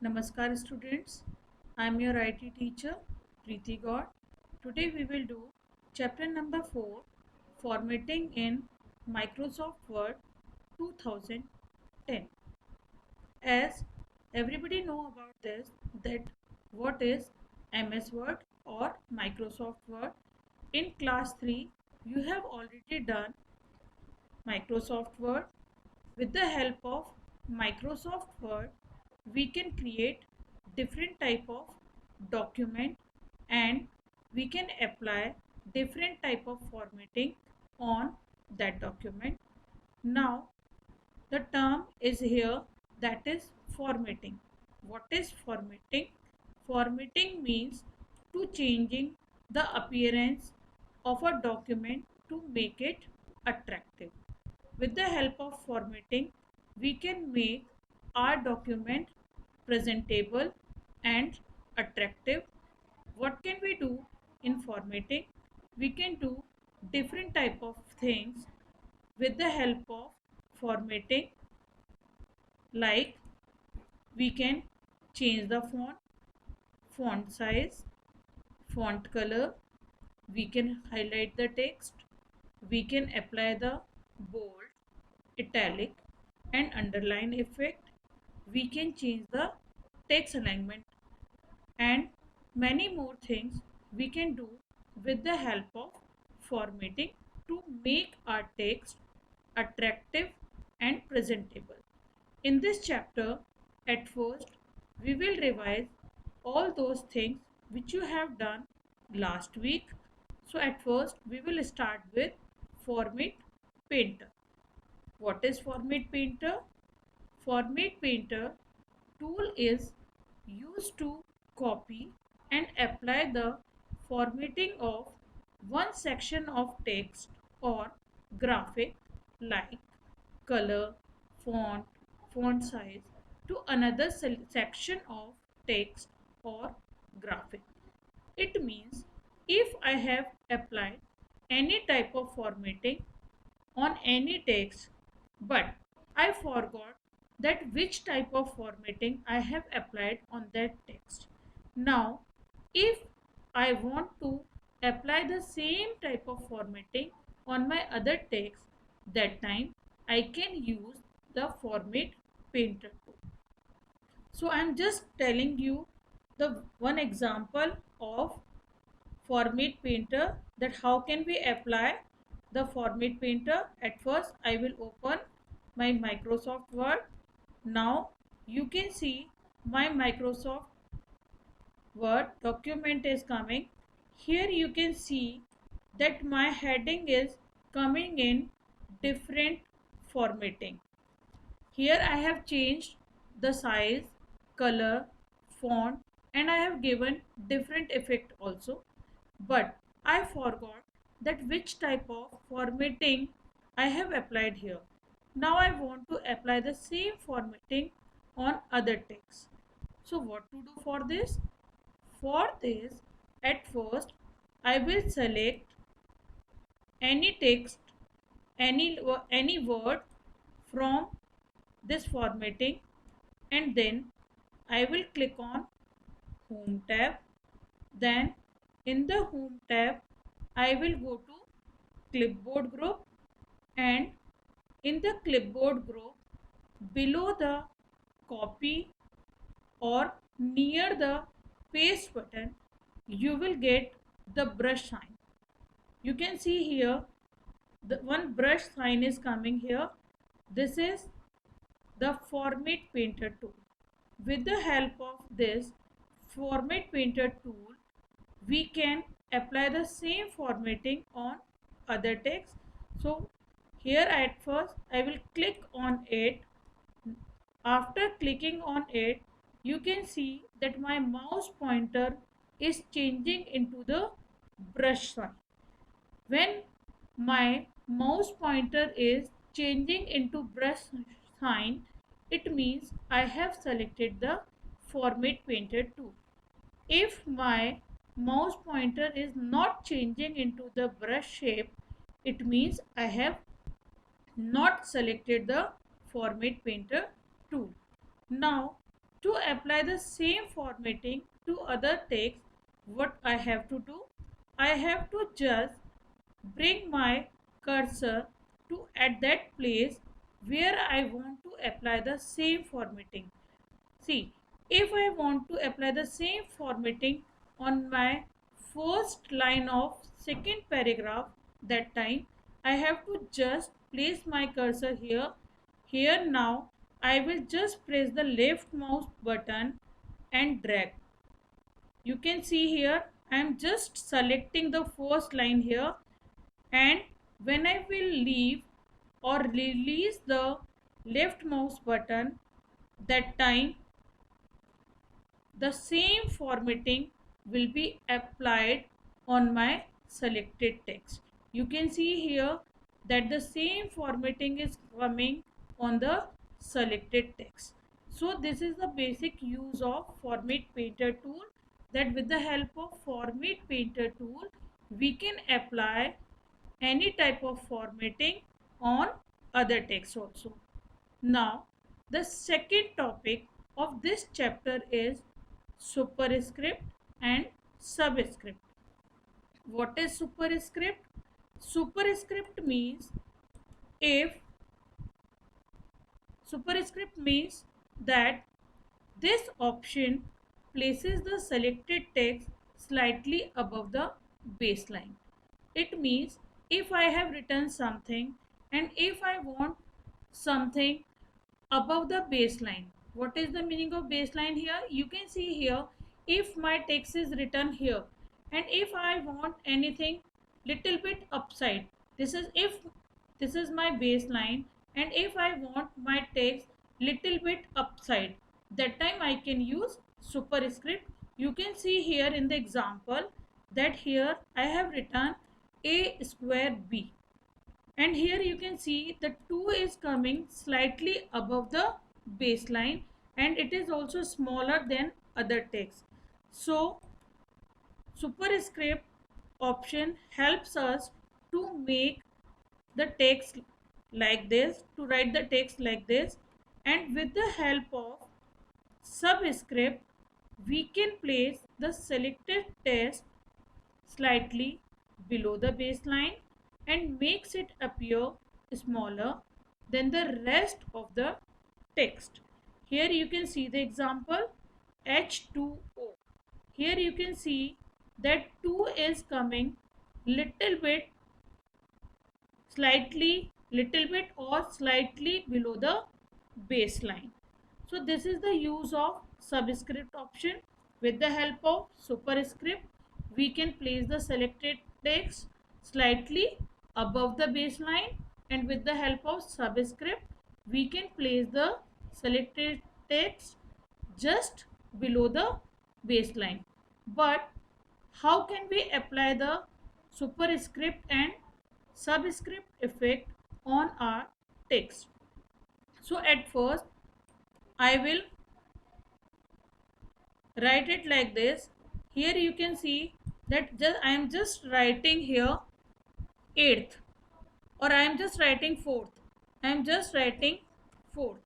Namaskar students, I am your IT teacher Preeti God. Today we will do chapter number 4, Formatting in Microsoft Word 2010. As everybody know about this, that what is MS Word or Microsoft Word. In class 3 you have already done Microsoft Word. With the help of Microsoft Word, we can create different type of document and we can apply different type of formatting on that document. Now the term is here, that is formatting. What is formatting? Formatting means to changing the appearance of a document to make it attractive. With the help of formatting, we can make our document presentable and attractive. What can we do in formatting? We can do different type of things with the help of formatting, like we can change the font size, font color, we can highlight the text, we can apply the bold, italic and underline effect, we can change the text alignment and many more things we can do with the help of formatting to make our text attractive and presentable. In this chapter, at first, we will revise all those things which you have done last week. So at first, we will start with Format Painter. What is Format Painter? Format Painter tool is used to copy and apply the formatting of one section of text or graphic like color, font, font size to another section of text or graphic. It means if I have applied any type of formatting on any text, but I forgot that which type of formatting I have applied on that text. Now, if I want to apply the same type of formatting on my other text, that time I can use the Format Painter tool. So I am just telling you the one example of Format Painter, that how can we apply the Format Painter. At first I will open my Microsoft Word. Now you can see my Microsoft Word document is coming. Here you can see that my heading is coming in different formatting. Here I have changed the size, color, font and I have given different effect also. But I forgot that which type of formatting I have applied here. Now I want to apply the same formatting on other text. So what to do for this? For this, at first I will select any text, any word from this formatting and then I will click on Home tab. Then in the Home tab I will go to Clipboard group and in the Clipboard group below the copy or near the paste button you will get the brush sign. You can see here the one brush sign is coming here. This is the Format Painter tool. With the help of this Format Painter tool, we can apply the same formatting on other text. So here at first I will click on it. After clicking on it, you can see that my mouse pointer is changing into the brush sign. When my mouse pointer is changing into brush sign, it means I have selected the Format Painter tool. If my mouse pointer is not changing into the brush shape, it means I have not selected the Format Painter tool. Now to apply the same formatting to other text, what I have to do? I have to just bring my cursor to at that place where I want to apply the same formatting. See, if I want to apply the same formatting on my first line of second paragraph, that time I have to just place my cursor here. Here now I will just press the left mouse button and drag. You can see here I am just selecting the first line here, and when I will leave or release the left mouse button, that time the same formatting will be applied on my selected text. You can see here that the same formatting is coming on the selected text. So this is the basic use of Format Painter tool, that with the help of Format Painter tool we can apply any type of formatting on other text also. Now, the second topic of this chapter is superscript and subscript. What is superscript? Superscript means if superscript means that this option places the selected text slightly above the baseline. It means if I have written something and if I want something above the baseline. What is the meaning of baseline here? You can see here, if my text is written here and if I want anything little bit upside, this is if this is my baseline, and if I want my text little bit upside, that time I can use superscript. You can see here in the example that here I have written a square b, and here you can see the 2 is coming slightly above the baseline, and it is also smaller than other text. So superscript option helps us to make the text like this, to write the text like this, and with the help of subscript we can place the selected text slightly below the baseline and makes it appear smaller than the rest of the text. Here you can see the example H2O. Here you can see that 2 is coming little bit, little bit or slightly below the baseline. So this is the use of subscript option. With the help of superscript we can place the selected text slightly above the baseline, and with the help of subscript we can place the selected text just below the baseline. But how can we apply the superscript and subscript effect on our text? So at first I will write it like this. Here you can see that I am just writing here 8th, or I am just writing 4th. I am just writing 4th.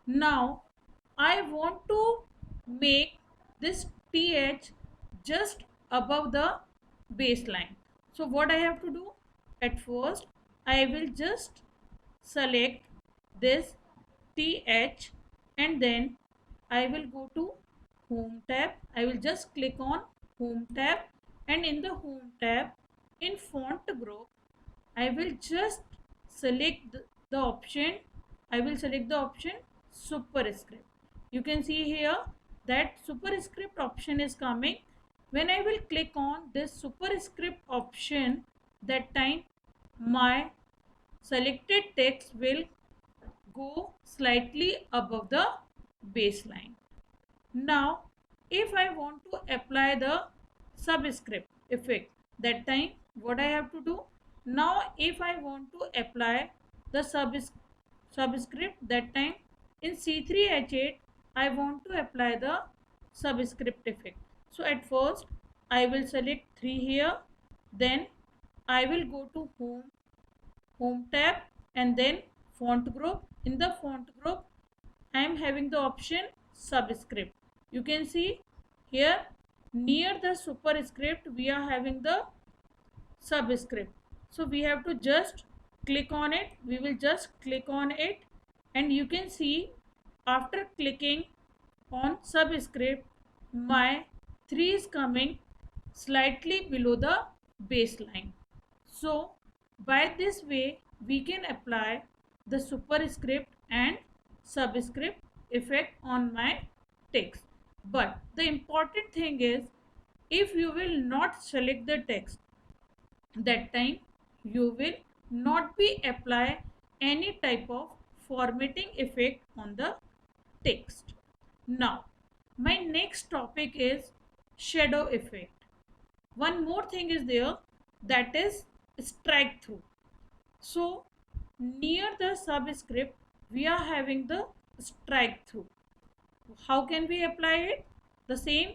Now I want to make this th just above the baseline. So what I have to do? At first I will just select this th, and then I will go to home tab. I will just click on home tab, and in the home tab in font group I will just select the option, I will select the option superscript. You can see here that superscript option is coming. When I will click on this superscript option, that time my selected text will go slightly above the baseline. Now if I want to apply the subscript effect, that time what I have to do? Now if I want to apply the subscript, that time in C3H8 I want to apply the subscript effect. So at first I will select 3 here, then I will go to home tab, and then font group. In the font group I am having the option subscript. you can see here near the superscript we are having the subscript. So we have to just click on it. We will just click on it, and you can see after clicking on subscript my 3 is coming slightly below the baseline. So by this way we can apply the superscript and subscript effect on my text. But the important thing is, if you will not select the text, that time you will not be apply any type of formatting effect on the text. Now my next topic is shadow effect. One more thing is there, that is strike through. So near the subscript we are having the strike through. How can we apply it? The same.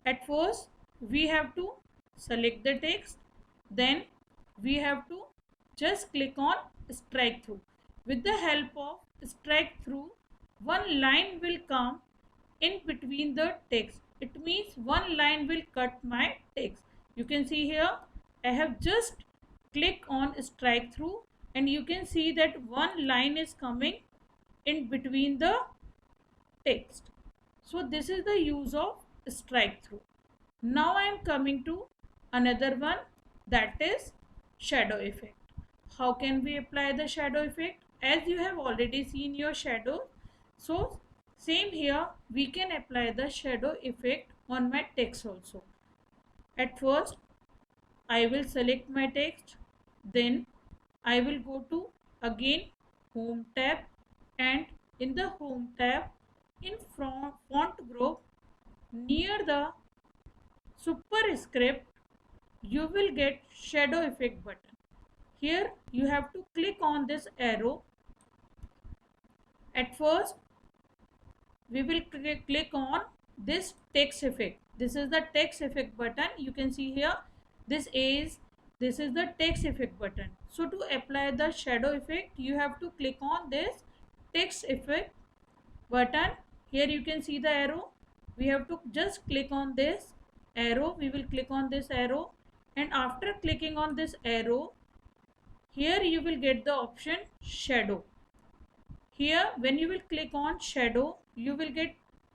At first we have to select the text, then we have to just click on strike through. With the help of strike through, one line will come in between the text. It means one line will cut my text. You can see here I have just click on strike through, and you can see that one line is coming in between the text. So this is the use of strike through. Now I am coming to another one, that is shadow effect. How can we apply the shadow effect? As you have already seen your shadow, so same here we can apply the shadow effect on my text also. At first I will select my text, then I will go to again home tab, and in the home tab in font group near the superscript you will get shadow effect button. Here you have to click on this arrow. At first we will click on this text effect. This is the text effect button. You can see here this is the text effect button. So to apply the shadow effect you have to click on this text effect button. Here you can see the arrow. We have to just click on this arrow. We will click on this arrow, and after clicking on this arrow, here you will get the option shadow. Here when you will click on shadow you will get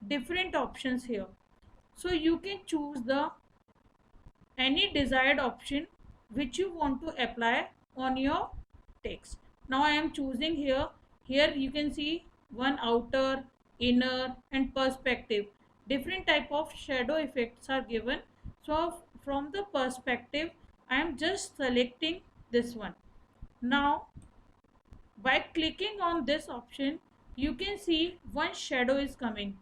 different options here. So you can choose the any desired option which you want to apply on your text. Now I am choosing here. Here you can see one outer, inner and perspective. Different type of shadow effects are given. So from the perspective I am just selecting this one. Now by clicking on this option you can see one shadow is coming.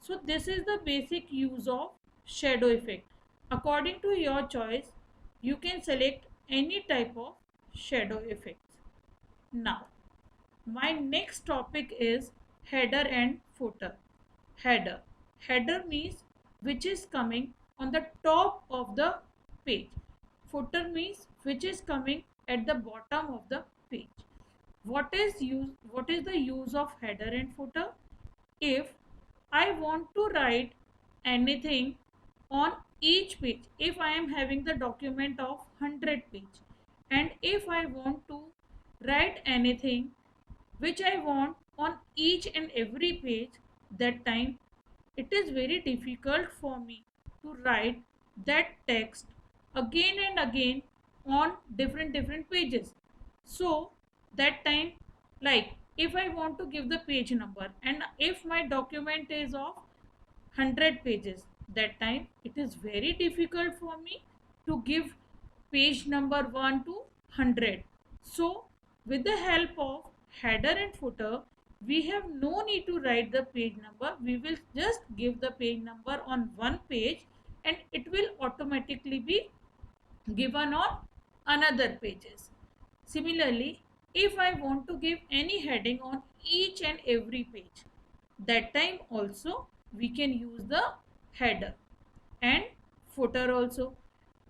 So this is the basic use of shadow effect. According to your choice, you can select any type of shadow effects. Now, my next topic is header and footer. Header. Header means which is coming on the top of the page. Footer means which is coming at the bottom of the page. What is the use of header and footer? If I want to write anything on each page, if I am having the document of 100 page, and if I want to write anything which I want on each and every page, that time it is very difficult for me to write that text again and again on different pages. So that time, like if I want to give the page number, and if my document is of 100 pages, that time it is very difficult for me to give page number 1 to 100. So with the help of header and footer we have no need to write the page number. We will just give the page number on one page, and it will automatically be given on another pages. Similarly, if I want to give any heading on each and every page, that time also we can use the header and footer also.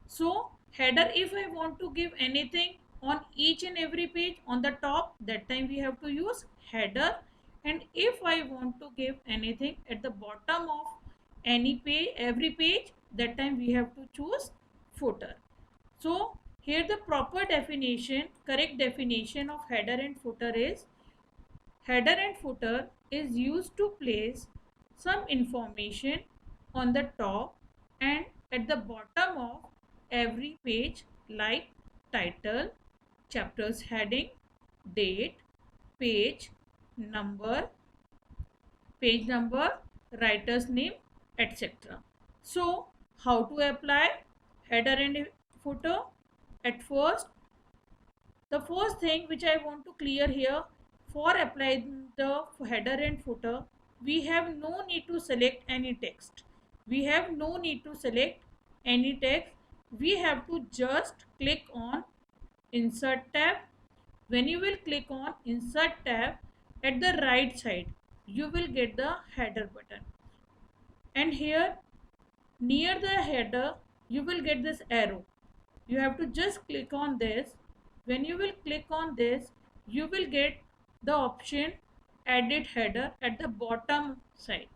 So header, if I want to give anything on each and every page on the top, that time we have to use header, And if I want to give anything at the bottom of any page, every page, that time we have to choose footer. So here the proper definition, correct definition of header and footer is: header and footer is used to place some information on the top and at the bottom of every page, like title, chapter's heading, date, page number, writer's name, etc. So how to apply header and footer? At first, the first thing which I want to clear here, for applying the header and footer, we have no need to select any text. We have no need to select any text. We have to just click on insert tab. When you will click on insert tab, at the right side you will get the header button, and here near the header you will get this arrow. You have to just click on this. When you will click on this, you will get the option edit header at the bottom side.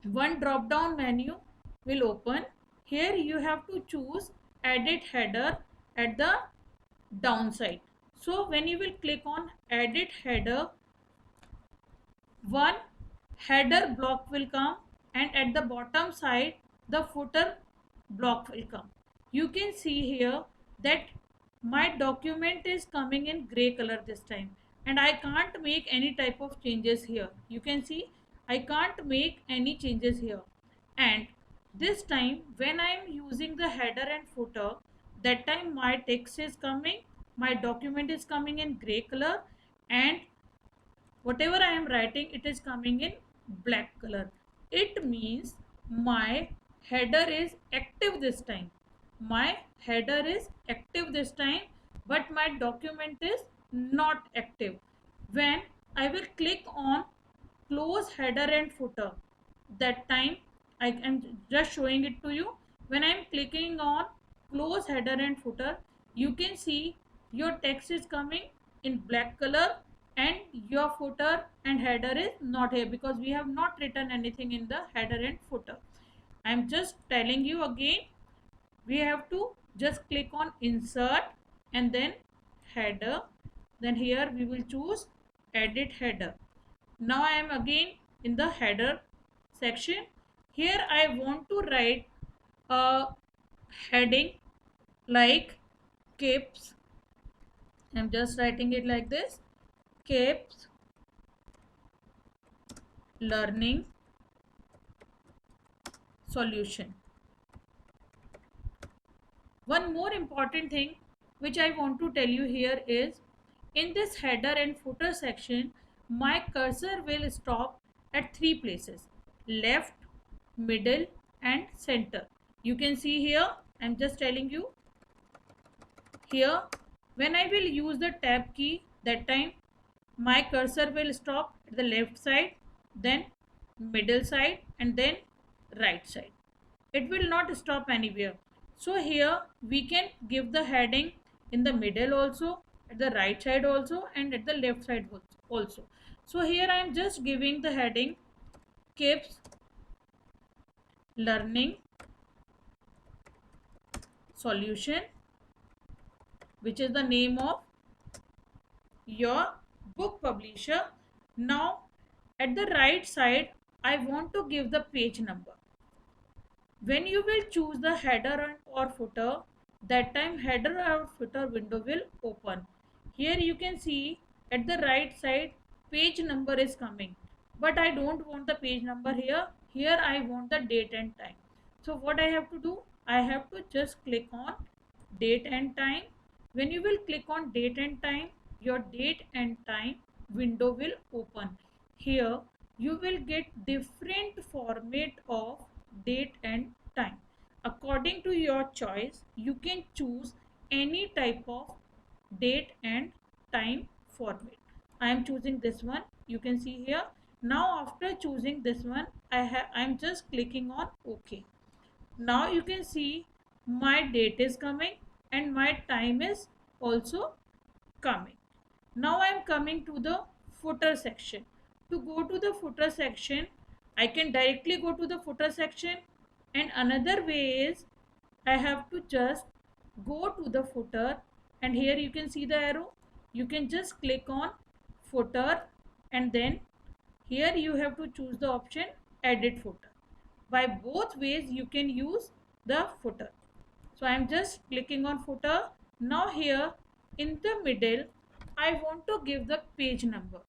One drop down menu will open. Here you have to choose edit header at the downside. So when you will click on edit header, one header block will come, and at the bottom side the footer block will come. You can see here that my document is coming in gray color this time, and I can't make any type of changes here. You can see I can't make any changes here. And this time when I am using the header and footer, that time my text is coming, my document is coming in gray color, and whatever I am writing, it is coming in black color. It means my header is active this time. My header is active this time, but my document is not active. When I will click on close header and footer, that time I am just showing it to you. When I am clicking on close header and footer, you can see your text is coming in black color, and your footer and header is not here because we have not written anything in the header and footer. I am just telling you again, we have to just click on insert and then header. Then here we will choose edit header. Now I am again in the header section. Here I want to write a heading like KIPS. I'm just writing it like this: KIPS learning solution. One more important thing which I want to tell you here is, in this header and footer section, my cursor will stop at three places: left, middle and center. You can see here, I'm just telling you here, when I will use the tab key, that time my cursor will stop at the left side, then middle side and then right side. It will not stop anywhere. So here we can give the heading in the middle also, at the right side also, and at the left side also. So here I am just giving the heading KIPS learning solution, which is the name of your book publisher. Now at the right side I want to give the page number. When you will choose the header or footer, that time header or footer window will open. Here you can see at the right side page number is coming, but I don't want the page number here. Here I want the date and time. So what I have to do, I have to just click on date and time. When you will click on date and time, your date and time window will open. Here you will get different format of date and time. According to your choice, you can choose any type of date and time format. I am choosing this one. You can see here. Now after choosing this one, I am just clicking on OK. Now you can see my date is coming and my time is also coming. Now I am coming to the footer section. To go to the footer section, I can directly go to the footer section, and another way is I have to just go to the footer, and here you can see the arrow. You can just click on footer, and then here you have to choose the option edit footer. By both ways you can use the footer. So I am just clicking on footer. Now here in the middle I want to give the page number.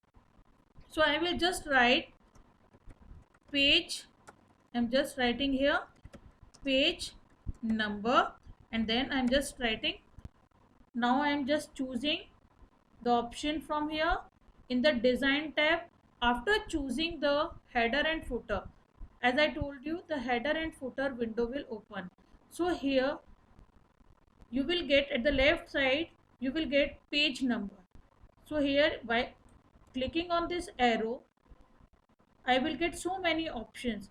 So I will just write page. I'm just writing here page number, and then I'm just writing. Now I'm just choosing the option from here in the design tab. After choosing the header and footer, as I told you, the header and footer window will open. So here you will get at the left side, you will get page number. So here by clicking on this arrow, I will get so many options: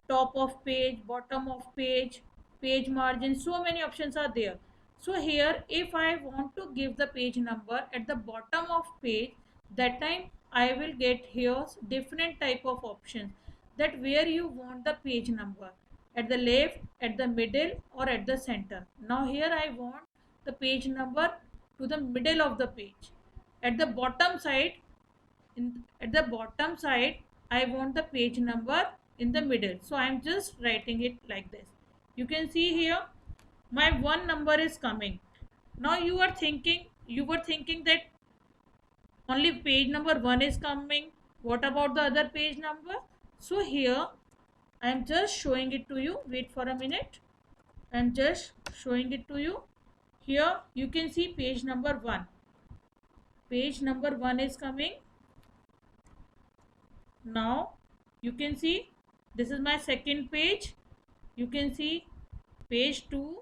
top of page, bottom of page, page margin, so many options are there. So here if I want to give the page number at the bottom of page, that time I will get here different type of options, that where you want the page number, at the left, at the middle, or at the center. Now here I want the page number to the middle of the page. At the bottom side, at the bottom side I want the page number in the middle, so I'm just writing it like this. You can see here my one number is coming. Now you were thinking that only page number 1 is coming, what about the other page number? So here I'm just showing it to you. Wait for a minute. I'm just showing it to you. Here you can see page number 1. Page number 1 is coming. Now you can see this is my second page. You can see page 2.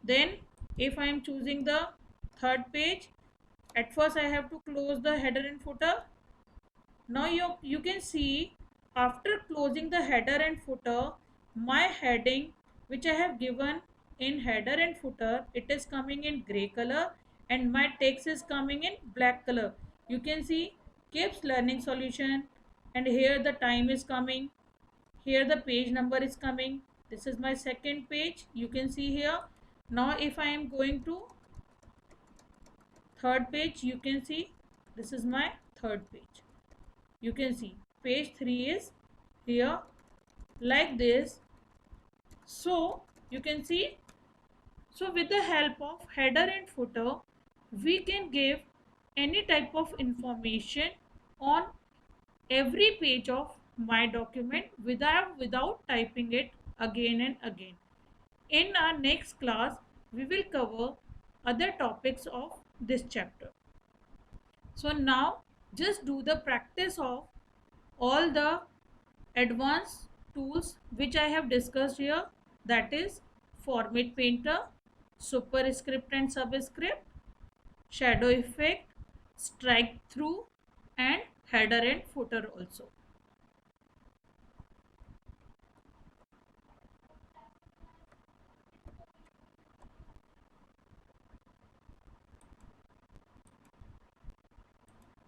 Then if I am choosing the third page, at first I have to close the header and footer. Now you can see after closing the header and footer, my heading which I have given in header and footer, it is coming in gray color, and my text is coming in black color. You can see KIPS learning solution, and here the time is coming, here the page number is coming. This is my second page, you can see here. Now if I am going to third page, you can see this is my third page. You can see page 3 is here like this. So you can see, so with the help of header and footer, we can give any type of information on every page of my document without typing it again and again. In our next class, we will cover other topics of this chapter. So now just do the practice of all the advanced tools which I have discussed here, that is Format Painter, Superscript and Subscript, Shadow Effect, Strike Through, and Header and Footer also.